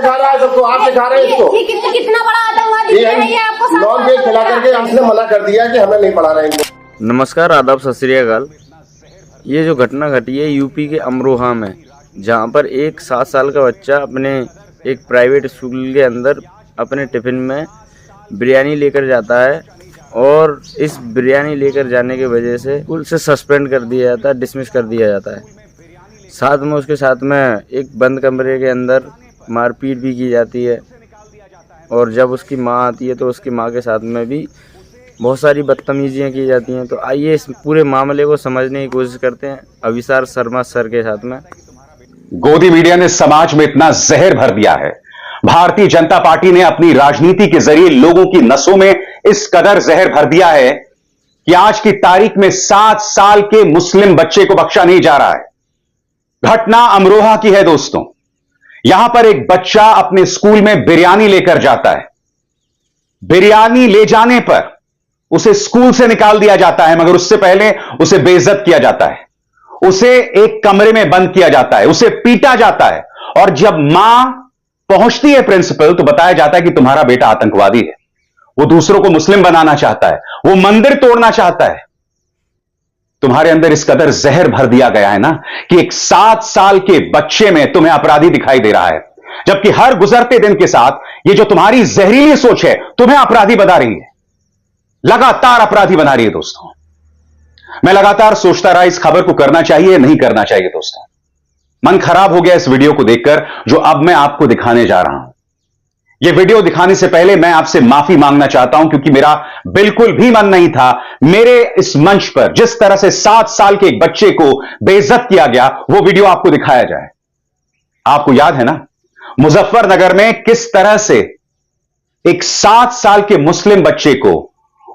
सिखा रहा है सबको, आप सिखा रहे हैं इसको। कितना बड़ा आतंकवादी है ये, आपको नॉन वेज खिला करके हमने मना कर दिया कि हमें नहीं पढ़ा रहे हैं इनको। नमस्कार, आदाब, सत श्री अकाल। ये जो घटना घटी है यूपी के अमरोहा में, जहाँ पर एक 7 साल का बच्चा अपने एक प्राइवेट स्कूल के अंदर अपने टिफिन में बिरयानी लेकर जाता है और इस बिरयानी लेकर जाने की वजह से स्कूल से सस्पेंड कर दिया जाता है, डिसमिस कर दिया जाता है। साथ में उसके साथ में एक बंद कमरे के अंदर मारपीट भी की जाती है और जब उसकी माँ आती है तो उसकी माँ के साथ में भी बहुत सारी बदतमीजियाँ की जाती हैं। तो आइए इस पूरे मामले को समझने की कोशिश करते हैं अविसार शर्मा सर के साथ में। गोदी मीडिया ने समाज में इतना जहर भर दिया है। भारतीय जनता पार्टी ने अपनी राजनीति के जरिए लोगों की नसों में इस कदर जहर भर दिया है कि आज की तारीख में 7 साल के मुस्लिम बच्चे को बख्शा नहीं जा रहा है। घटना अमरोहा की है दोस्तों। यहां पर एक बच्चा अपने स्कूल में बिरयानी लेकर जाता है। बिरयानी ले जाने पर उसे स्कूल से निकाल दिया जाता है, मगर उससे पहले उसे बेइज्जत किया जाता है, उसे एक कमरे में बंद किया जाता है, उसे पीटा जाता है। और जब मां पहुंचती है प्रिंसिपल तो बताया जाता है कि तुम्हारा बेटा आतंकवादी है, वो दूसरों को मुस्लिम बनाना चाहता है, वो मंदिर तोड़ना चाहता है। तुम्हारे अंदर इस कदर जहर भर दिया गया है ना कि एक 7 साल के बच्चे में तुम्हें अपराधी दिखाई दे रहा है, जबकि हर गुजरते दिन के साथ ये जो तुम्हारी जहरीली सोच है तुम्हें अपराधी बना रही है, लगातार अपराधी बना रही है दोस्तों। मैं लगातार सोचता रहा इस खबर को करना चाहिए नहीं करना चाहिए दोस्तों। मन खराब हो गया इस वीडियो को देखकर जो अब मैं आपको दिखाने जा रहा हूं। यह वीडियो दिखाने से पहले मैं आपसे माफी मांगना चाहता हूं क्योंकि मेरा बिल्कुल भी मन नहीं था मेरे इस मंच पर जिस तरह से 7 साल के एक बच्चे को बेइज्जत किया गया वो वीडियो आपको दिखाया जाए। आपको याद है ना मुजफ्फरनगर में किस तरह से एक 7 साल के मुस्लिम बच्चे को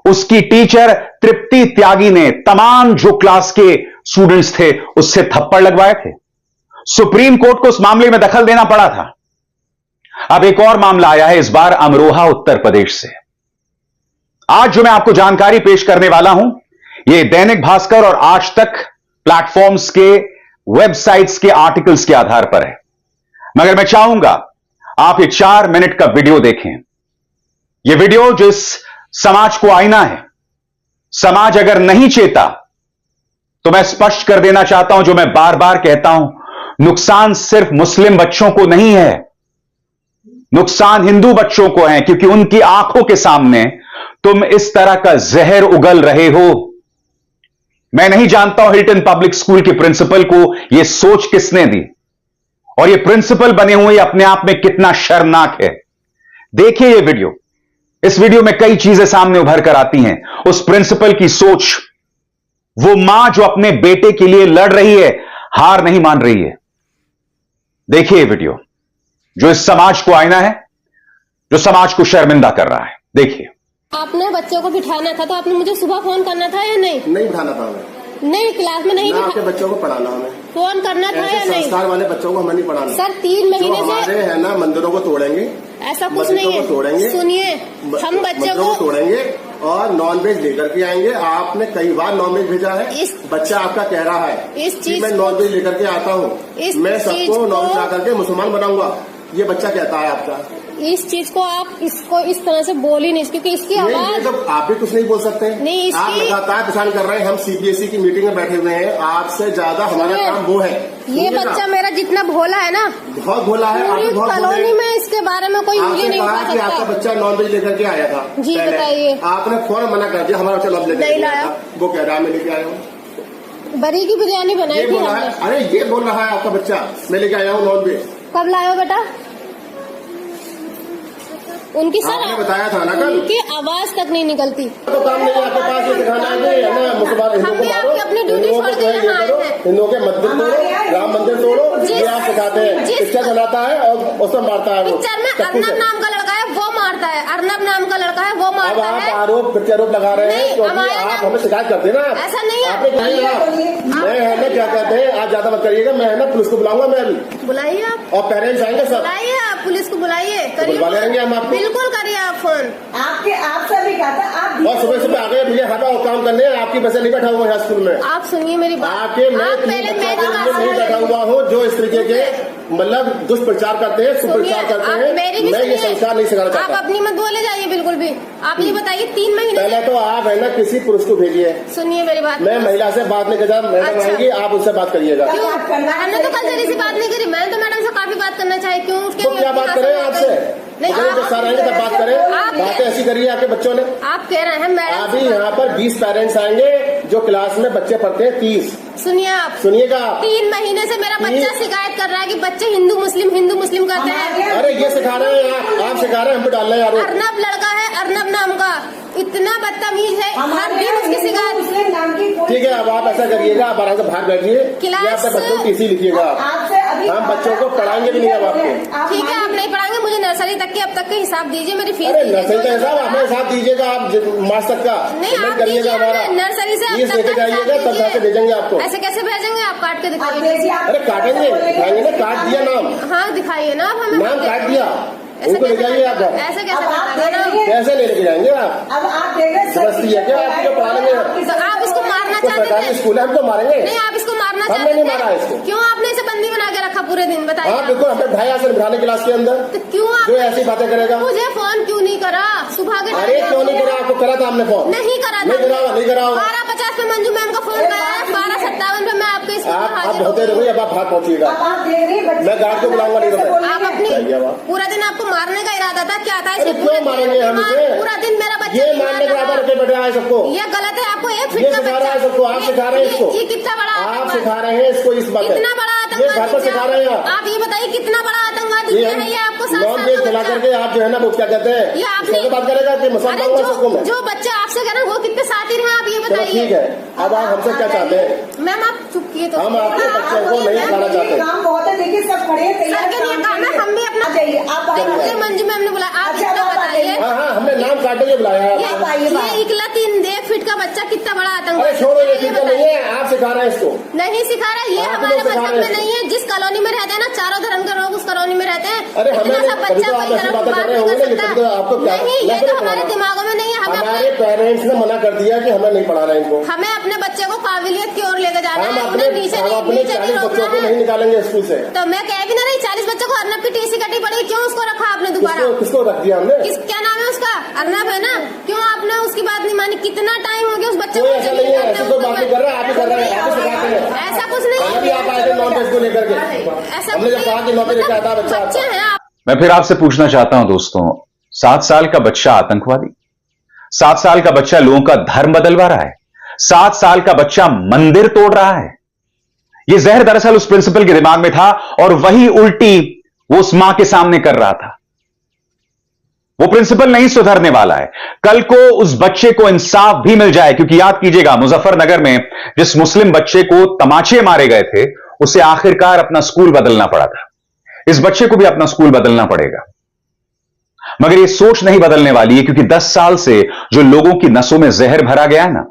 उसकी टीचर तृप्ति त्यागी ने तमाम जो क्लास के स्टूडेंट्स थे उससे थप्पड़ लगवाए थे। सुप्रीम कोर्ट को उस मामले में दखल देना पड़ा था। अब एक और मामला आया है, इस बार अमरोहा उत्तर प्रदेश से। आज जो मैं आपको जानकारी पेश करने वाला हूं यह दैनिक भास्कर और आज तक प्लेटफॉर्म्स के वेबसाइट्स के आर्टिकल्स के आधार पर है, मगर मैं चाहूंगा आप ये 4 मिनट का वीडियो देखें। यह वीडियो जो इस समाज को आईना है, समाज अगर नहीं चेता तो मैं स्पष्ट कर देना चाहता हूं जो मैं बार बार कहता हूं, नुकसान सिर्फ मुस्लिम बच्चों को नहीं है, नुकसान हिंदू बच्चों को है, क्योंकि उनकी आंखों के सामने तुम इस तरह का जहर उगल रहे हो। मैं नहीं जानता हूं हिल्टन पब्लिक स्कूल के प्रिंसिपल को यह सोच किसने दी और यह प्रिंसिपल बने हुए अपने आप में कितना शर्मनाक है। देखिए यह वीडियो, इस वीडियो में कई चीजें सामने उभर कर आती हैं। उस प्रिंसिपल की सोच, वो मां जो अपने बेटे के लिए लड़ रही है, हार नहीं मान रही है। देखिए यह वीडियो जो इस समाज को आईना है, जो समाज को शर्मिंदा कर रहा है। देखिए। आपने बच्चों को बिठाना था तो आपने मुझे सुबह फोन करना था या नहीं? नहीं बिठाना था हमें। नहीं, क्लास में नहीं आपके बच्चों को पढ़ाना हमें फोन करना था या नहीं? संस्कार वाले बच्चों को हमें नहीं पढ़ाना सर। 3 महीने से हमारे है ना मंदिरों को तोड़ेंगे, ऐसा कुछ नहीं है। तोड़ेंगे, सुनिए, हम बच्चे को तोड़ेंगे और नॉन वेज लेकर के आएंगे। आपने कई बार नॉन वेज भेजा है, बच्चा आपका कह रहा है इस चीज मैं नॉन वेज लेकर के आता हूँ, मैं सबको नॉन वेज ला करके मुसलमान बनाऊंगा, ये बच्चा कहता है आपका। इस चीज को आप इसको इस तरह से बोल ही नहीं, क्योंकि इसकी आवाज तो आप भी कुछ नहीं बोल सकते। नहीं, आप लगातार परेशान कर रहे हैं। हम सीबीएसई की मीटिंग में बैठे हुए हैं, आपसे ज्यादा हमारा काम वो है। ये बच्चा मेरा जितना भोला है ना, बहुत भोला है। पूरी कॉलोनी में इसके बारे में कोई उंगली नहीं उठा सकता। आपका बच्चा नॉन वेज लेकर के आया था। जी बताइए। आपने फौरन मना कर दिया, हमारा बच्चा नॉन वेज नहीं लाया। वो कह रहा है मैं लेके आया हूँ, बरी की बिरयानी बनाई थी हमने। अरे ये बोल रहा है आपका बच्चा मैं लेके आया हूँ नॉन वेज। कब लाया हो बेटा? उनकी सर बताया था ना कल, उनकी आवाज तक नहीं निकलती। तो काम नहीं आपके पास, ये दिखाना है मुसलमान हम भी आपकी अपनी ड्यूटी छोड़ के यहाँ आए हैं। हिंदुओं के मंदिर तोड़ो, राम मंदिर तोड़ो, ये आप सिखाते हैं। पिक्चर बनाता है और उसमें मारता है। पिक्चर में अर्नब नाम का लड़का है वो मारता है, अर्नब नाम का लड़का है वो मारता है। आरोप प्रत्यारोप लगा रहे हैं, आप हमें शिकायत करते ना। ऐसा नहीं है। आपने मैं है ना क्या कहते हैं, आज ज्यादा मत करिएगा, मैं है ना पुलिस को बुलाऊंगा। मैं अभी बुलाइए आप, और पेरेंट्स आएंगे सब। बुलाइए आप पुलिस को। बुलाइए, बुलवा लेंगे हम आपको। बिल्कुल करिए आप फोन। आपसे भी कहा था आप और सुबह आ गए, मुझे हवा और काम करने हैं, आपकी वजह नहीं बैठा हुआ है स्कूल में। आप सुनिए मेरी बात। आके मैं आप पहले नहीं बैठा हुआ हूँ जो इस तरीके के मतलब दुष्प्रचार करते हैं, सुप्रचार करते हैं। मैं ये संस्कार नहीं सिखाना चाहता। आप अपनी मत बोले जाइए बिल्कुल भी। आप ये बताइए 3 महीने पहले तो आप है ना किसी पुरुष को भेजिए। सुनिए मेरी बात। मैं महिला से बात नहीं करता, मैडम आएंगी, आप उससे बात करिएगा। क्यों? मैंने तो कल जरी से बात नहीं करी। मैंने तो मैडम से काफी बात करना चाहिए। क्यों उठ तो क्या बात करें आपसे? नहीं, सर आएंगे तब बात करें। बातें ऐसी करिए आपके बच्चों ने। आप कह रहे हैं मैडम। अभी यहाँ पर 20 पेरेंट्स आएंगे जो क्लास में बच्चे पढ़ते हैं 30। सुनिए आप, सुनिएगा। 3 महीने से मेरा बच्चा शिकायत कर रहा है कि बच्चे हिंदू मुस्लिम करते हैं। अरे ये सिखा रहे हैं आप सिखा रहे हैं, हमको डाल रहे हैं। अर्नब लड़का है, अर्नब नाम का, इतना बदतमीज है, हर दिन उसकी शिकायत। ठीक है, अब आप ऐसा करिएगा, आप आराम से बाहर बैठिए, अपने बच्चों की टीसी लिखिएगा। हम बच्चों को पढ़ाएंगे भी नहीं अब आपको। ठीक है, आप नहीं पढ़ाएंगे, मुझे नर्सरी तक के अब तक के हिसाब दीजिए, मेरी फीस। अरे नर्सरी का हिसाब हमें हिसाब दीजिएगा, आप मार्च तक का नहीं आप करिएगा हमारा। नर्सरी से फीस लेके जाइएगा, तब जाके भेजेंगे आपको। ऐसे कैसे भेजेंगे? आप काट के दिखाइए। अरे काटेंगे, दिखाएंगे ना, काट दिया नाम। हाँ दिखाइए ना, आप हमें नाम काट दिया, उनको ले जाइए आप। ऐसे कैसे ले लेके जाएंगे आप? अब आप देख रहे समझती है क्या आपको पढ़ा लेंगे? तो आप इसको मारना चाहते सरकारी हैं? स्कूल है, हम तो मारेंगे नहीं, आप इसको मारना हमने चाहते नहीं मारा है इसको। क्यों आपने इसे बंदी बना के रखा पूरे दिन? बताइए। हाँ बिल्कुल, हमने ढाई से बिठाने क्लास के अंदर। तो क्यों आप जो ऐसी बातें करेगा? मुझे फोन क्यों नहीं करा सुबह के? अरे क्यों नहीं करा? आपको करा था हमने फोन? नहीं करा था। नहीं करा। 12:50 पे मंजू मैम का फोन आया, 12:57 पे मैं आपके स्कूल में आप हाजिर होते रहोगे, अब आप बाहर पहुंचिएगा। मैं गार्ड को बुलाऊंगा, नहीं तो आप अपनी पूरा दिन आपको मारने का इरादा था, क्या था? अरे क्यों मारेंगे हम इसे? पूरा दिन मेरा बच्चा ये मारने का आधार रखे बैठे हैं सबको। ये गलत है। आपको एक ये सिखा रहा है सबको, आप सिखा रहे हैं इसको। ये कितना बड़ा आप सिखा रहे हैं इसको, इस बात कितना बड़ा ये घर पर सिखा रहे हैं आप ये बताइए कितना बड़ा आतंकवादी है ये आपको? नॉन वेज खिला करके आप जो है ना वो क्या कहते हैं, ये आपने बात करेगा कि मुसलमान हुआ सबको मैं। जो बच्चे आपसे कह रहे हैं वो कितने साथी हैं आप ये बताइए। ठीक है, अब आप हमसे क्या चाहते हैं? मैम आप चुप किए तो हम आपके बच्चों को नहीं खिलाना चाहते। काम बहुत है, देखिए सब खड़े हैं तैयार। काम है, हम भी अपना जाइए आप मुझे मंजू मैम ने बुलाया। आप अच्छा, इतना आप बताइए। हाँ हमने नाम काटे के बुलाया है। ये इकला 1 फीट का बच्चा कितना बड़ा आतंकवादी? अरे छोड़ो, ये ठीक नहीं है, आप सिखा रहे हैं इसको। नहीं सिखा रहा, ये हमारे मजहब में नहीं है। जिस कॉलोनी में रहते हैं ना, चारों धर्म के लोग उस कॉलोनी में रहते हैं। अरे हमें इतना सा बच्चा कोई धर्म की बात नहीं कर सकता। आपको क्या नहीं, ये तो हमारे दिमागों में नहीं है। हमारे पेरेंट्स ने मना कर दिया कि हमें नहीं पढ़ाना है इनको। हमें अपने बच्चे को काबिलियत की ओर लेकर जाना हम है। अपने नीचे 40 बच्चों को नहीं निकालेंगे स्कूल से। तो मैं कह भी ना रही, 40 बच्चों को अर्नब की टीसी कटी पड़ी, क्यों उसको रखा आपने दोबारा? किसको रख दिया हमने? क्या नाम है उसका? अर्नब है ना? क्यों आपने उसकी बात नहीं मानी? कितना टाइम हो गया उस बच्चे को? ऐसा नहीं है, ऐसी कोई बात नहीं कर रहे हैं, आप ही कर रहे हैं, आप ही सिखाते हैं। ऐसा कुछ नहीं अभी आप आए थे नॉन वेज को लेकर के, हमने जब कहा कि नॉन वेज आता है बच्चा। बच्चे हैं आप। मैं फिर आपसे पूछना चाहता हूं दोस्तों, 7 साल का बच्चा आतंकवादी, 7 साल का बच्चा लोगों का धर्म बदलवा रहा है, 7 साल का बच्चा मंदिर तोड़ रहा है। यह जहर दरअसल उस प्रिंसिपल के दिमाग में था और वही उल्टी वो उस मां के सामने कर रहा था। वो प्रिंसिपल नहीं सुधरने वाला है। कल को उस बच्चे को इंसाफ भी मिल जाए, क्योंकि याद कीजिएगा मुजफ्फरनगर में जिस मुस्लिम बच्चे को तमाचे मारे गए थे उसे आखिरकार अपना स्कूल बदलना पड़ा था। इस बच्चे को भी अपना स्कूल बदलना पड़ेगा, मगर यह सोच नहीं बदलने वाली है, क्योंकि 10 साल से जो लोगों की नसों में जहर भरा गया है ना,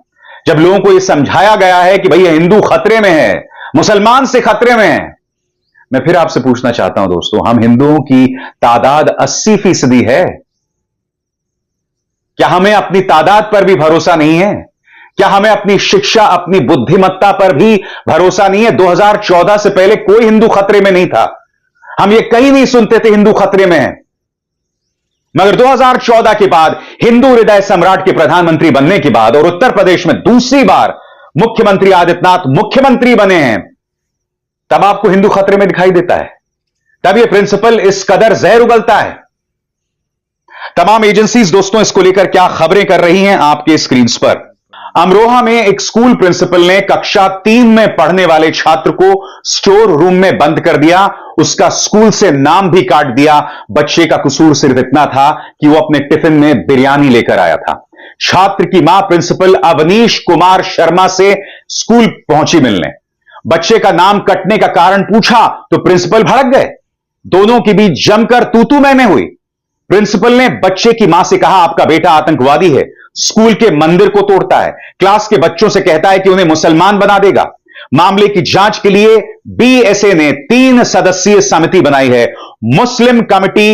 जब लोगों को यह समझाया गया है कि भैया हिंदू खतरे में है, मुसलमान से खतरे में है। मैं फिर आपसे पूछना चाहता हूं दोस्तों, हम हिंदुओं की तादाद 80% है। क्या हमें अपनी तादाद पर भी भरोसा नहीं है? क्या हमें अपनी शिक्षा, अपनी बुद्धिमत्ता पर भी भरोसा नहीं है? 2014 से पहले कोई हिंदू खतरे में नहीं था। हम ये कहीं नहीं सुनते थे हिंदू खतरे में है, मगर 2014 के बाद हिंदू हृदय सम्राट के प्रधानमंत्री बनने के बाद और उत्तर प्रदेश में दूसरी बार मुख्यमंत्री आदित्यनाथ मुख्यमंत्री बने हैं, तब आपको हिंदू खतरे में दिखाई देता है। तब यह प्रिंसिपल इस कदर जहर उगलता है। तमाम एजेंसीज दोस्तों इसको लेकर क्या खबरें कर रही हैं आपके स्क्रीन पर। अमरोहा में एक स्कूल प्रिंसिपल ने कक्षा 3 में पढ़ने वाले छात्र को स्टोर रूम में बंद कर दिया, उसका स्कूल से नाम भी काट दिया। बच्चे का कसूर सिर्फ इतना था कि वो अपने टिफिन में बिरयानी लेकर आया था। छात्र की मां प्रिंसिपल अवनीश कुमार शर्मा से स्कूल पहुंची मिलने। बच्चे का नाम कटने का कारण पूछा तो प्रिंसिपल भड़क गए। दोनों के बीच जमकर तू-तू मैं हुई। प्रिंसिपल ने बच्चे की मां से कहा, आपका बेटा आतंकवादी है, स्कूल के मंदिर को तोड़ता है, क्लास के बच्चों से कहता है कि उन्हें मुसलमान बना देगा। मामले की जांच के लिए बीएसए ने 3 सदस्यीय समिति बनाई है, मुस्लिम कमिटी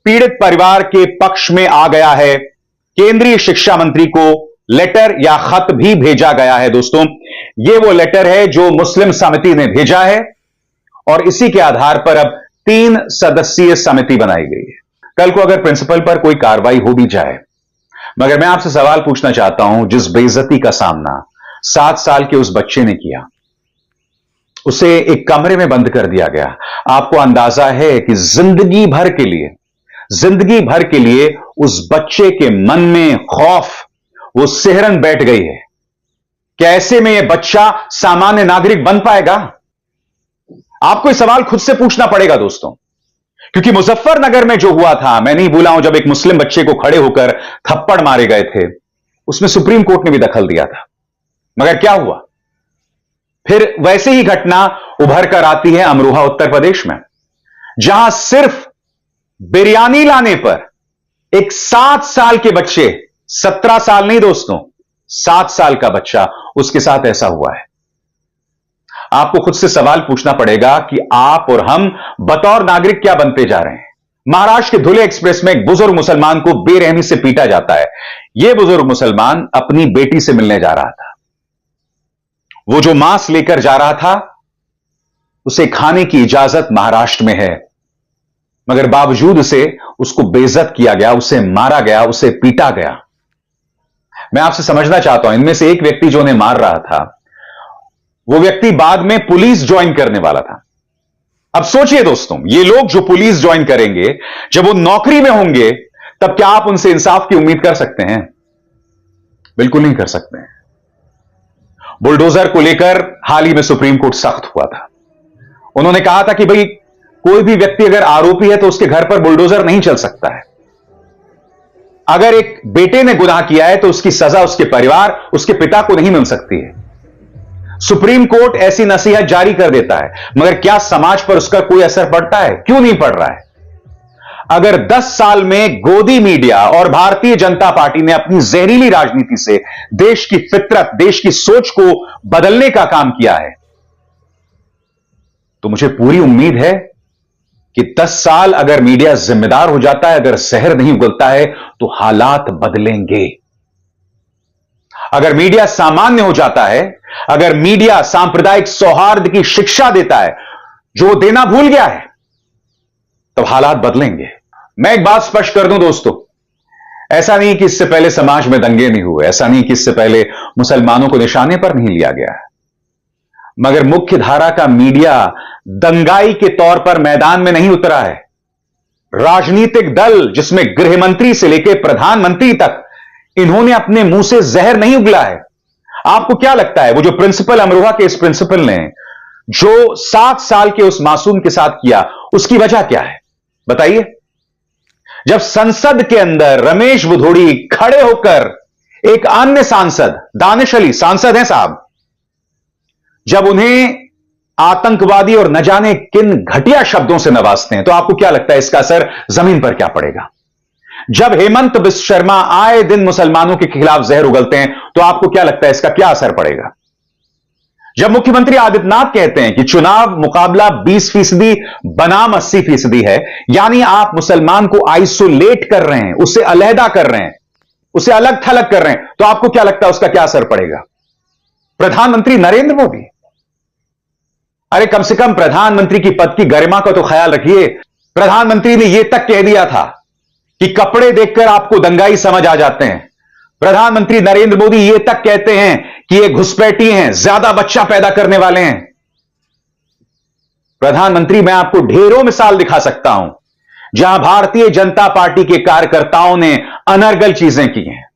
पीड़ित परिवार के पक्ष में आ गया है। केंद्रीय शिक्षा मंत्री को लेटर या खत भी भेजा गया है। दोस्तों, यह वो लेटर है जो मुस्लिम समिति ने भेजा है और इसी के आधार पर अब 3 सदस्यीय समिति बनाई गई है। कल को अगर प्रिंसिपल पर कोई कार्रवाई हो भी जाए, मगर मैं आपसे सवाल पूछना चाहता हूं, जिस बेइज्जती का सामना 7 साल के उस बच्चे ने किया, उसे एक कमरे में बंद कर दिया गया। आपको अंदाजा है कि जिंदगी भर के लिए उस बच्चे के मन में खौफ, वो सिहरन बैठ गई है कि ऐसे में यह बच्चा सामान्य नागरिक बन पाएगा। आपको यह सवाल खुद से पूछना पड़ेगा दोस्तों, क्योंकि मुजफ्फरनगर में जो हुआ था, मैं नहीं भूला हूं, जब एक मुस्लिम बच्चे को खड़े होकर थप्पड़ मारे गए थे, उसमें सुप्रीम कोर्ट ने भी दखल दिया था। मगर क्या हुआ? फिर वैसे ही घटना उभर कर आती है अमरोहा उत्तर प्रदेश में, जहां सिर्फ बिरयानी लाने पर एक 7 साल के बच्चे, 17 साल नहीं दोस्तों, 7 साल का बच्चा, उसके साथ ऐसा हुआ है। आपको खुद से सवाल पूछना पड़ेगा कि आप और हम बतौर नागरिक क्या बनते जा रहे हैं। महाराष्ट्र के धुले एक्सप्रेस में एक बुजुर्ग मुसलमान को बेरहमी से पीटा जाता है। यह बुजुर्ग मुसलमान अपनी बेटी से मिलने जा रहा था। वो जो मांस लेकर जा रहा था, उसे खाने की इजाजत महाराष्ट्र में है, मगर बावजूद उसे उसको बेइज्जत किया गया, उसे मारा गया, उसे पीटा गया। मैं आपसे समझना चाहता हूं, इनमें से एक व्यक्ति जो उन्हें मार रहा था, वो व्यक्ति बाद में पुलिस ज्वाइन करने वाला था। अब सोचिए दोस्तों, ये लोग जो पुलिस ज्वाइन करेंगे, जब वो नौकरी में होंगे, तब क्या आप उनसे इंसाफ की उम्मीद कर सकते हैं? बिल्कुल नहीं कर सकते हैं। बुलडोजर को लेकर हाल ही में सुप्रीम कोर्ट सख्त हुआ था। उन्होंने कहा था कि भाई, कोई भी व्यक्ति अगर आरोपी है तो उसके घर पर बुलडोजर नहीं चल सकता है। अगर एक बेटे ने गुनाह किया है तो उसकी सजा उसके परिवार, उसके पिता को नहीं मिल सकती है। सुप्रीम कोर्ट ऐसी नसीहत जारी कर देता है, मगर क्या समाज पर उसका कोई असर पड़ता है? क्यों नहीं पड़ रहा है? अगर 10 साल में गोदी मीडिया और भारतीय जनता पार्टी ने अपनी जहरीली राजनीति से देश की फितरत, देश की सोच को बदलने का काम किया है, तो मुझे पूरी उम्मीद है कि 10 साल अगर मीडिया जिम्मेदार हो जाता है, अगर जहर नहीं उगलता है, तो हालात बदलेंगे। अगर मीडिया सामान्य हो जाता है, अगर मीडिया सांप्रदायिक सौहार्द की शिक्षा देता है, जो देना भूल गया है, तो हालात बदलेंगे। मैं एक बात स्पष्ट कर दूं दोस्तों, ऐसा नहीं कि इससे पहले समाज में दंगे नहीं हुए, ऐसा नहीं कि इससे पहले मुसलमानों को निशाने पर नहीं लिया गया है, मगर मुख्य धारा का मीडिया दंगाई के तौर पर मैदान में नहीं उतरा है। राजनीतिक दल, जिसमें गृह मंत्री से लेकर प्रधानमंत्री तक, इन्होंने अपने मुंह से जहर नहीं उगला है। आपको क्या लगता है, वो जो प्रिंसिपल, अमरोहा के इस प्रिंसिपल ने जो 7 साल के उस मासूम के साथ किया, उसकी वजह क्या है? बताइए। जब संसद के अंदर रमेश बुधोड़ी खड़े होकर एक अन्य सांसद, दानिश अली सांसद हैं साहब, जब उन्हें आतंकवादी और न जाने किन घटिया शब्दों से नवाजते हैं, तो आपको क्या लगता है इसका असर जमीन पर क्या पड़ेगा? जब हेमंत बिस्व शर्मा आए दिन मुसलमानों के खिलाफ जहर उगलते हैं, तो आपको क्या लगता है इसका क्या असर पड़ेगा? जब मुख्यमंत्री आदित्यनाथ कहते हैं कि चुनाव मुकाबला 20% बनाम 80% है, यानी आप मुसलमान को आइसोलेट कर रहे हैं, उससे अलहदा कर रहे हैं, उसे अलग थलग कर रहे हैं, तो आपको क्या लगता है उसका क्या असर पड़ेगा? प्रधानमंत्री नरेंद्र मोदी, अरे कम से कम प्रधानमंत्री की पद की गरिमा का तो ख्याल रखिए। प्रधानमंत्री ने यह तक कह दिया था कि कपड़े देखकर आपको दंगाई समझ आ जाते हैं। प्रधानमंत्री नरेंद्र मोदी यह तक कहते हैं कि ये घुसपैठी हैं, ज्यादा बच्चा पैदा करने वाले हैं। प्रधानमंत्री, मैं आपको ढेरों मिसाल दिखा सकता हूं जहां भारतीय जनता पार्टी के कार्यकर्ताओं ने अनर्गल चीजें की हैं।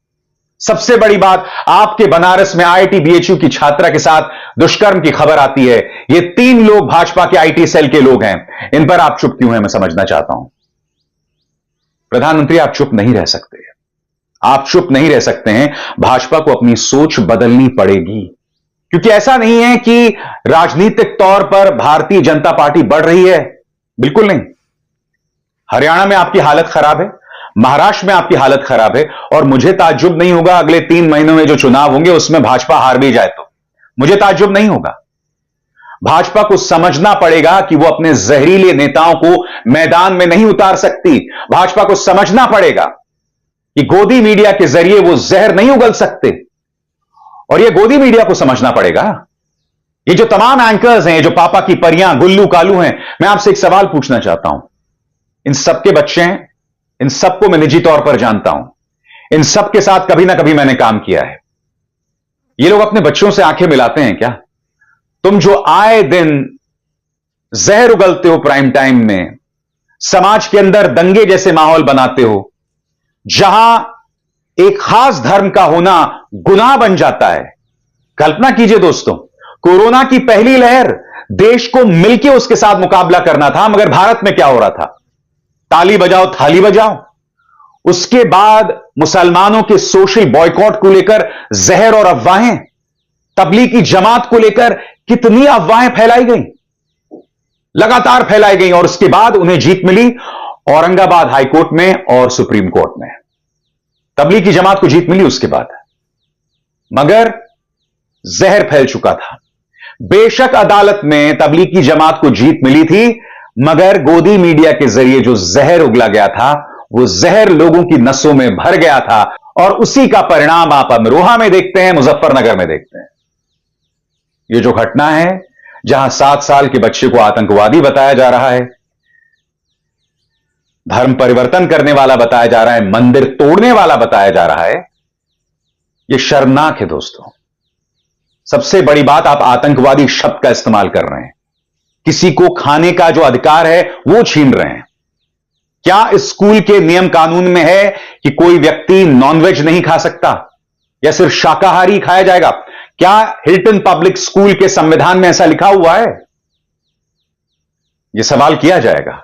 सबसे बड़ी बात, आपके बनारस में IIT BHU की छात्रा के साथ दुष्कर्म की खबर आती है। ये 3 लोग भाजपा के IT सेल के लोग हैं। इन पर आप चुप क्यों हैं, मैं समझना चाहता हूं। प्रधानमंत्री, आप चुप नहीं रह सकते, आप चुप नहीं रह सकते हैं। भाजपा को अपनी सोच बदलनी पड़ेगी, क्योंकि ऐसा नहीं है कि राजनीतिक तौर पर भारतीय जनता पार्टी बढ़ रही है, बिल्कुल नहीं। हरियाणा में आपकी हालत खराब है, महाराष्ट्र में आपकी हालत खराब है, और मुझे ताज्जुब नहीं होगा अगले 3 महीनों में जो चुनाव होंगे उसमें भाजपा हार भी जाए तो मुझे ताज्जुब नहीं होगा। भाजपा को समझना पड़ेगा कि वो अपने जहरीले नेताओं को मैदान में नहीं उतार सकती। भाजपा को समझना पड़ेगा कि गोदी मीडिया के जरिए वो जहर नहीं उगल सकते। और ये गोदी मीडिया को समझना पड़ेगा। ये जो तमाम एंकर्स हैं, जो पापा की परियां गुल्लू कालू हैं, मैं आपसे एक सवाल पूछना चाहता हूं। इन सबके बच्चे हैं, इन सबको मैं निजी तौर पर जानता हूं, इन सबके साथ कभी ना कभी मैंने काम किया है। ये लोग अपने बच्चों से आंखें मिलाते हैं क्या? तुम जो आए दिन जहर उगलते हो प्राइम टाइम में, समाज के अंदर दंगे जैसे माहौल बनाते हो, जहां एक खास धर्म का होना गुनाह बन जाता है। कल्पना कीजिए दोस्तों, कोरोना की पहली लहर देश को मिलकर उसके साथ मुकाबला करना था, मगर भारत में क्या हो रहा था? ताली बजाओ थाली बजाओ। उसके बाद मुसलमानों के सोशल बॉयकॉट को लेकर जहर और अफवाहें, तबलीगी जमात को लेकर कितनी अफवाहें फैलाई गई, लगातार फैलाई गई, और उसके बाद उन्हें जीत मिली औरंगाबाद हाईकोर्ट में और सुप्रीम कोर्ट में। तबलीगी जमात को जीत मिली उसके बाद, मगर जहर फैल चुका था। बेशक अदालत में तबलीगी जमात को जीत मिली थी, मगर गोदी मीडिया के जरिए जो जहर उगला गया था, वो जहर लोगों की नसों में भर गया था। और उसी का परिणाम आप अमरोहा में देखते हैं, मुजफ्फरनगर में देखते हैं। ये जो घटना है, जहां 7 साल के बच्चे को आतंकवादी बताया जा रहा है, धर्म परिवर्तन करने वाला बताया जा रहा है, मंदिर तोड़ने वाला बताया जा रहा है, यह शर्मनाक है दोस्तों। सबसे बड़ी बात, आप आतंकवादी शब्द का इस्तेमाल कर रहे हैं। किसी को खाने का जो अधिकार है वो छीन रहे हैं। क्या स्कूल के नियम कानून में है कि कोई व्यक्ति नॉनवेज नहीं खा सकता या सिर्फ शाकाहारी खाया जाएगा? क्या हिल्टन पब्लिक स्कूल के संविधान में ऐसा लिखा हुआ है? यह सवाल किया जाएगा।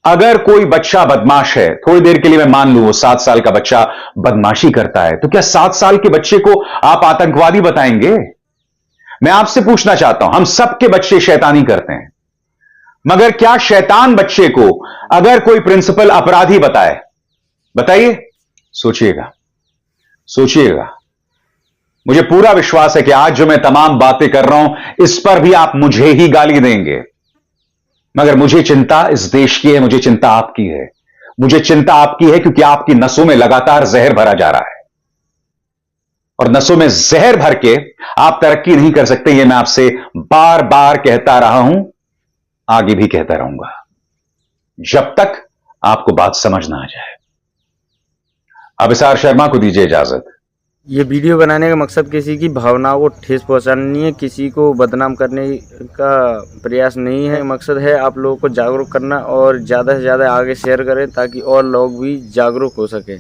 अगर कोई बच्चा बदमाश है, थोड़ी देर के लिए मैं मान लूं वो 7 साल का बच्चा बदमाशी करता है, तो क्या 7 साल के बच्चे को आप आतंकवादी बताएंगे? मैं आपसे पूछना चाहता हूं, हम सबके बच्चे शैतानी करते हैं, मगर क्या शैतान बच्चे को अगर कोई प्रिंसिपल अपराधी बताए, बताइए, सोचिएगा, सोचिएगा। मुझे पूरा विश्वास है कि आज जो मैं तमाम बातें कर रहा हूं, इस पर भी आप मुझे ही गाली देंगे, मगर मुझे चिंता इस देश की है, मुझे चिंता आपकी है। मुझे चिंता आपकी है क्योंकि आपकी नसों में लगातार जहर भरा जा रहा है, और नसों में जहर भर के आप तरक्की नहीं कर सकते। यह मैं आपसे बार बार कहता रहा हूं, आगे भी कहता रहूंगा, जब तक आपको बात समझ ना आ जाए। अभिसार शर्मा को दीजिए इजाजत। ये वीडियो बनाने का मकसद किसी की भावनाओं को ठेस पहुंचाना नहीं है, किसी को बदनाम करने का प्रयास नहीं है। मकसद है आप लोगों को जागरूक करना, और ज़्यादा से ज़्यादा आगे शेयर करें ताकि और लोग भी जागरूक हो सकें।